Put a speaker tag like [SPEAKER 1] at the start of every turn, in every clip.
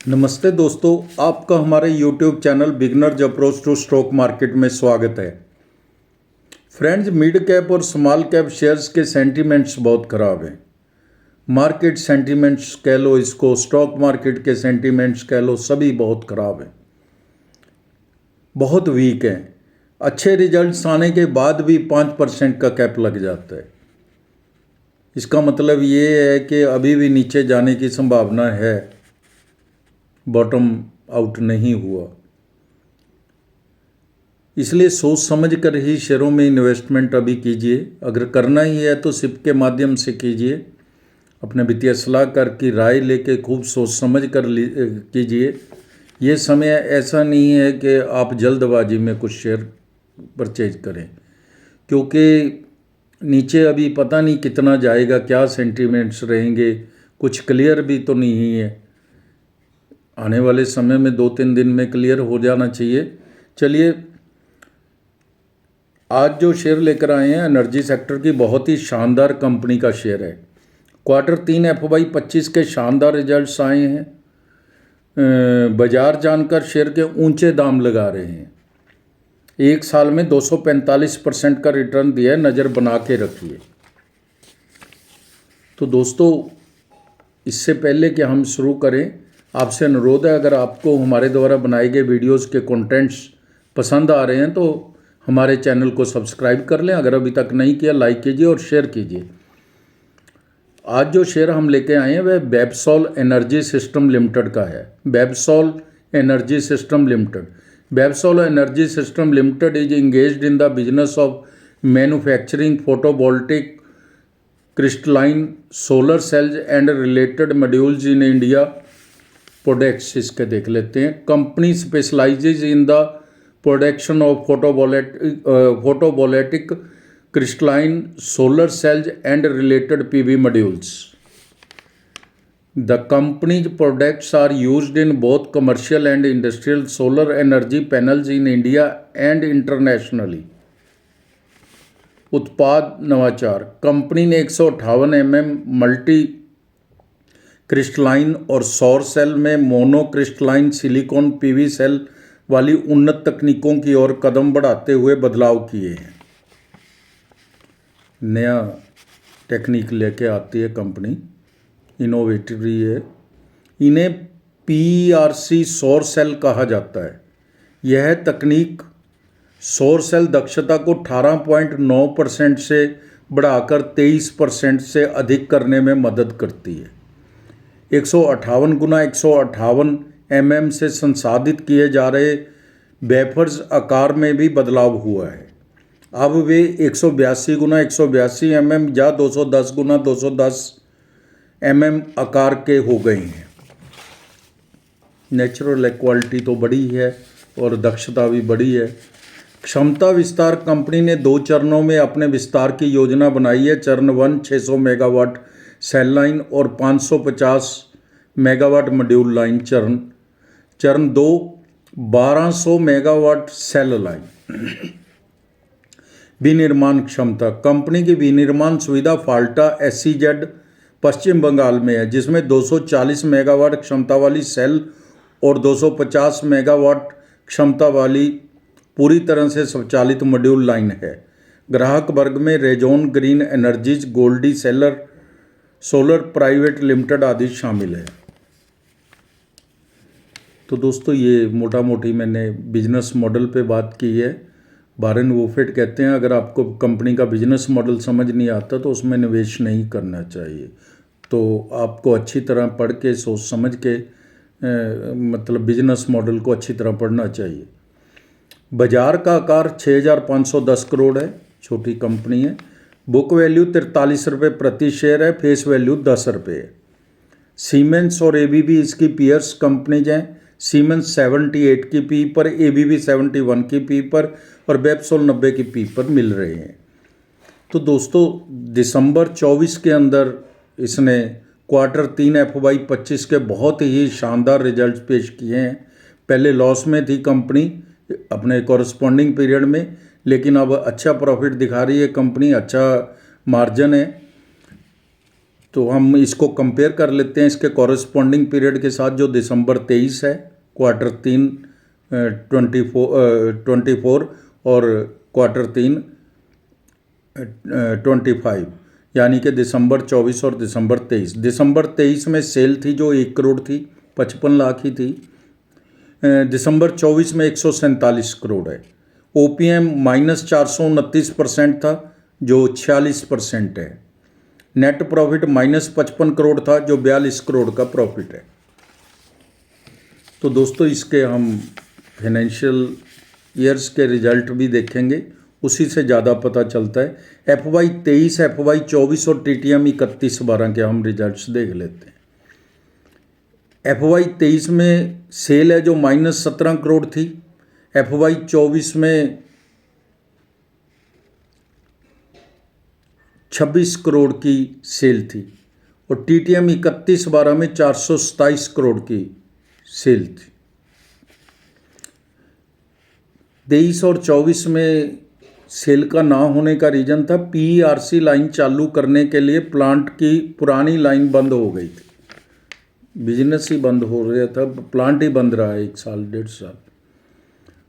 [SPEAKER 1] नमस्ते दोस्तों, आपका हमारे YouTube channel beginners approach to stock market में स्वागत है। फ्रेंड्स, मिड कैप और स्मॉल कैप शेयर्स के सेंटीमेंट्स बहुत ख़राब हैं। मार्केट सेंटीमेंट्स कह लो, इसको स्टॉक मार्केट के सेंटीमेंट्स कह लो, सभी बहुत ख़राब हैं, बहुत वीक हैं। अच्छे रिजल्ट्स आने के बाद भी 5% का कैप लग जाता है। इसका मतलब ये है कि अभी भी नीचे जाने की संभावना है, बॉटम आउट नहीं हुआ। इसलिए सोच समझ कर ही शेयरों में इन्वेस्टमेंट अभी कीजिए। अगर करना ही है तो सिप के माध्यम से कीजिए, अपने वित्तीय सलाहकार की राय लेके खूब सोच समझ कर कीजिए। ये समय ऐसा नहीं है कि आप जल्दबाजी में कुछ शेयर परचेज करें, क्योंकि नीचे अभी पता नहीं कितना जाएगा, क्या सेंटीमेंट्स रहेंगे, कुछ क्लियर भी तो नहीं है। आने वाले समय में 2-3 दिन में क्लियर हो जाना चाहिए। चलिए, आज जो शेयर लेकर आए हैं एनर्जी सेक्टर की, बहुत ही शानदार कंपनी का शेयर है। Q3 FY 25 के शानदार रिजल्ट्स आए हैं। बाजार जानकर शेयर के ऊंचे दाम लगा रहे हैं। एक साल में 245% का रिटर्न दिया है, नज़र बना के रखिए। तो दोस्तों, इससे पहले कि हम शुरू करें, आपसे अनुरोध है, अगर आपको हमारे द्वारा बनाए गए वीडियोस के कंटेंट्स पसंद आ रहे हैं तो हमारे चैनल को सब्सक्राइब कर लें। अगर अभी तक नहीं किया, लाइक कीजिए और शेयर कीजिए। आज जो शेयर हम लेके आए हैं वह बेबसॉल एनर्जी सिस्टम लिमिटेड का है। Websol energy system limited. Websol energy system limited is engaged in the business of manufacturing photovoltaic crystalline solar cells and related modules in India products. इसके देख लेते हैं। Company specializes in the production of photovoltaic crystalline solar cells and related PV modules. The company's products are used in both commercial and industrial solar energy panels in India and internationally. उत्पाद नवाचार। Company ने 158 mm multi crystalline और सौर cell में monocrystalline silicon PV cell वाली उन्नत तकनीकों की ओर कदम बढ़ाते हुए बदलाव किए हैं। नया टेक्निक लेके आती है कंपनी, इनोवेटिव है। इन्हें PRC सौर सेल कहा जाता है। यह तकनीक सौर सेल दक्षता को 18.9% से बढ़ाकर 23% से अधिक करने में मदद करती है। 158 गुना 158 mm से संसाधित किए जा रहे वेफर्स आकार में भी बदलाव हुआ है। अब वे 182 गुना 182 mm या 210 गुना 210 mm आकार के हो गए हैं। नेचुरल क्वालिटी तो बड़ी है और दक्षता भी बड़ी है। क्षमता विस्तार। कंपनी ने 2 चरणों में अपने विस्तार की योजना बनाई है। चरण 1 600 मेगावाट सेल लाइन और 550 मेगावाट मॉड्यूल लाइन। चरण 2 1200 मेगावाट सेल लाइन। विनिर्माण क्षमता। कंपनी की विनिर्माण सुविधा फाल्टा SEZ पश्चिम बंगाल में है, जिसमें 240 मेगावाट क्षमता वाली सेल और 250 मेगावाट क्षमता वाली पूरी तरह से स्वचालित मॉड्यूल लाइन है। ग्राहक वर्ग में Rayzon green energies, Goldi solar private limited आदि शामिल है। तो दोस्तों, ये मोटा मोटी मैंने बिजनेस मॉडल पे बात की है। वारेन बफेट कहते हैं, अगर आपको कंपनी का बिजनेस मॉडल समझ नहीं आता तो उसमें निवेश नहीं करना चाहिए। तो आपको अच्छी तरह पढ़ के, सोच समझ के मतलब बिजनेस मॉडल को अच्छी तरह पढ़ना चाहिए। बाजार का आकार 6510 करोड़ है, छोटी कंपनी है। बुक वैल्यू 43 रुपये प्रति शेयर है, फेस वैल्यू 10 रुपये है। सीमेंस और ABB इसकी पीयर्स कंपनीज हैं। सीमेंस 78 की पी पर, ABB 71 की पी पर और बेबसॉल 90 की पी पर मिल रहे हैं। तो दोस्तों, दिसंबर 24 के अंदर इसने Q3 FY 25 के बहुत ही शानदार रिजल्ट्स पेश किए हैं। पहले लॉस में थी कंपनी अपने कॉरस्पॉन्डिंग पीरियड में, लेकिन अब अच्छा प्रॉफिट दिखा रही है कंपनी, अच्छा मार्जिन है। तो हम इसको कंपेयर कर लेते हैं इसके कॉरेस्पॉन्डिंग पीरियड के साथ, जो दिसंबर 23 है, Q3 24 और Q3 25, यानी कि दिसंबर 24 और दिसंबर 23। दिसंबर 23 में सेल थी जो 1 करोड़ थी, 55 लाख ही थी। दिसंबर 24 में 147 करोड़ है। OPM -429% था जो 46% है। नेट प्रॉफिट -55 करोड़ था जो 42 करोड़ का प्रॉफिट है। तो दोस्तों इसके हम फाइनेंशियल ईयर्स के रिजल्ट भी देखेंगे, उसी से ज़्यादा पता चलता है। FY 23, FY 24 और TTM 31/12 के हम रिजल्ट्स देख लेते हैं। FY 23 में सेल है जो -17 करोड़ थी, FY 24 में 26 करोड़ की सेल थी और TTM 31/12 में 427 करोड़ की सेल थी। 23 और 24 में सेल का ना होने का रीज़न था PERC लाइन चालू करने के लिए प्लांट की पुरानी लाइन बंद हो गई थी। बिजनेस ही बंद हो रहा था, प्लांट ही बंद रहा है 1 साल 1.5 साल।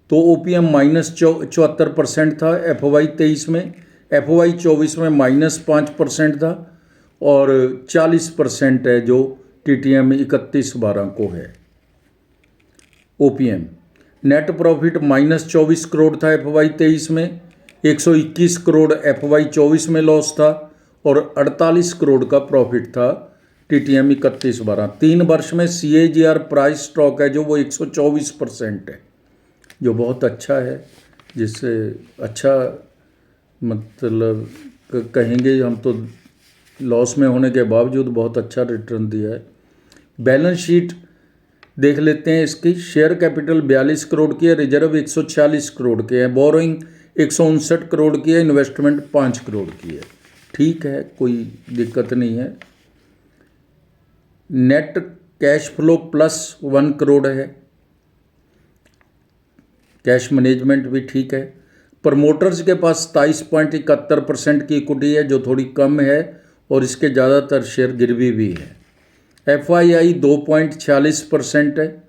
[SPEAKER 1] तो OPM -74% था FY 23 में, FY 24 में -5% था और 40% है जो TTM 31/12 को है OPM। नेट प्रॉफिट -24 करोड़ था FY 23 में, 121 करोड़ FY 24 में लॉस था और 48 करोड़ का प्रॉफिट था TTM 31/12। 3 वर्ष में CAGR प्राइस स्टॉक है जो वो 124% है, जो बहुत अच्छा है, जिससे अच्छा मतलब कहेंगे हम तो लॉस में होने के बावजूद बहुत अच्छा रिटर्न दिया है। बैलेंस शीट देख लेते हैं इसकी। शेयर कैपिटल 42 करोड़ की है, रिजर्व 146 करोड़ के है, बोरोइंग 159 करोड़ की है, इन्वेस्टमेंट 5 करोड़ की है। ठीक है, कोई दिक्कत नहीं है। नेट कैश फ्लो +1 करोड़ है, कैश मैनेजमेंट भी ठीक है। प्रमोटर्स के पास 27.71% की इक्विटी है जो थोड़ी कम है और इसके ज़्यादातर शेयर गिरवी भी है। FII 2.46% है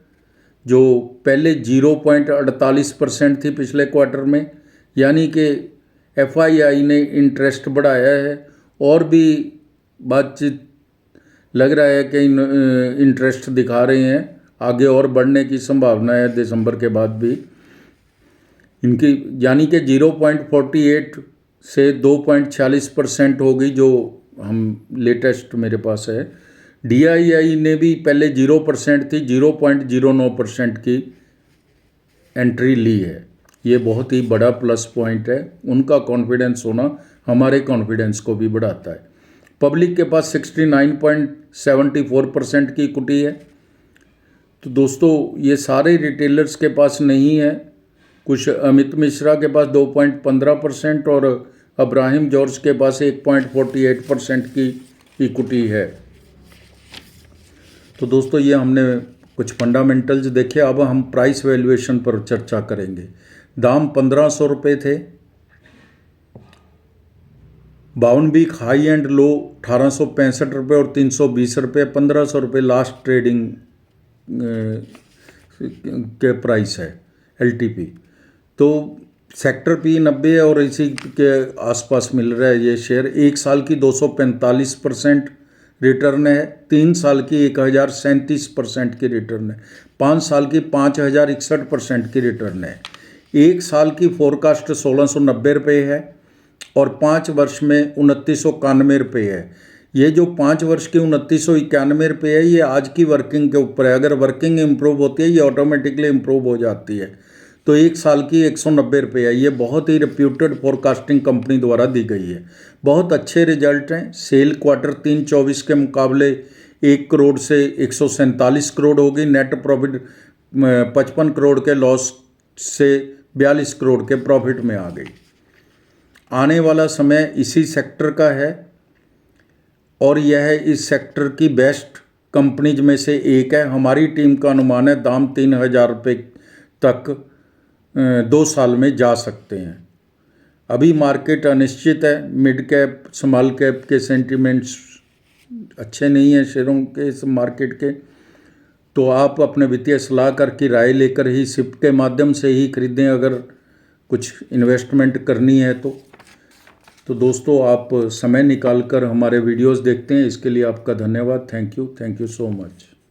[SPEAKER 1] जो पहले 0.48% थी पिछले क्वार्टर में, यानी कि FII ने इंटरेस्ट बढ़ाया है और भी बातचीत लग रहा है कि इंटरेस्ट दिखा रहे हैं, आगे और बढ़ने की संभावना है दिसंबर के बाद भी इनकी, यानी कि 0.48 से 2.46% होगी जो हम लेटेस्ट मेरे पास है। DII ने भी पहले 0% थी, 0.09% की एंट्री ली है। ये बहुत ही बड़ा प्लस पॉइंट है, उनका कॉन्फिडेंस होना हमारे कॉन्फिडेंस को भी बढ़ाता है। पब्लिक के पास 69.74% की इक्विटी है। तो दोस्तों ये सारे रिटेलर्स के पास नहीं है, कुछ अमित मिश्रा के पास 2.15% और अब्राहिम जॉर्ज के पास 1.48% की इक्विटी है। तो दोस्तों ये हमने कुछ फंडामेंटल्स देखे। अब हम प्राइस वैल्यूएशन पर चर्चा करेंगे। दाम 1500 रुपये थे, 52 वीक हाई एंड लो 1865 रुपये और 320 रुपये, 1500 रुपये लास्ट ट्रेडिंग के प्राइस है LTP। तो सेक्टर P90 है और इसी के आसपास मिल रहा है ये शेयर। 1 साल की 245% रिटर्न है, 3 साल की 1037% की रिटर्न है, 5 साल की 5061% की रिटर्न है, 1 साल की फोरकास्ट 1690 रुपये है और 5 वर्ष में 2991 रुपये है। ये जो 5 वर्ष की 2991 रुपये है ये आज की वर्किंग के ऊपर है। अगर वर्किंग इम्प्रूव होती है ये ऑटोमेटिकली इम्प्रूव हो जाती है। तो 1 साल की 190 रुपये है। ये बहुत ही रिप्यूटेड फोरकास्टिंग कंपनी द्वारा दी गई है। बहुत अच्छे रिजल्ट हैं। सेल Q3 24 के मुकाबले 1 करोड़ से 147 करोड़ होगी। नेट प्रॉफिट 55 करोड़ के लॉस से 42 करोड़ के प्रॉफिट में आ गई। आने वाला समय इसी सेक्टर का है और यह इस सेक्टर की बेस्ट कंपनीज में से एक है। हमारी टीम का अनुमान है दाम 3000 रुपये तक 2 साल में जा सकते हैं। अभी मार्केट अनिश्चित है, मिड कैप स्मॉल कैप के सेंटिमेंट्स अच्छे नहीं हैं शेयरों के इस मार्केट के, तो आप अपने वित्तीय सलाहकार की राय लेकर ही सिप के माध्यम से ही खरीदें अगर कुछ इन्वेस्टमेंट करनी है तो दोस्तों आप समय निकाल कर हमारे वीडियोस देखते हैं, इसके लिए आपका धन्यवाद। Thank you so much.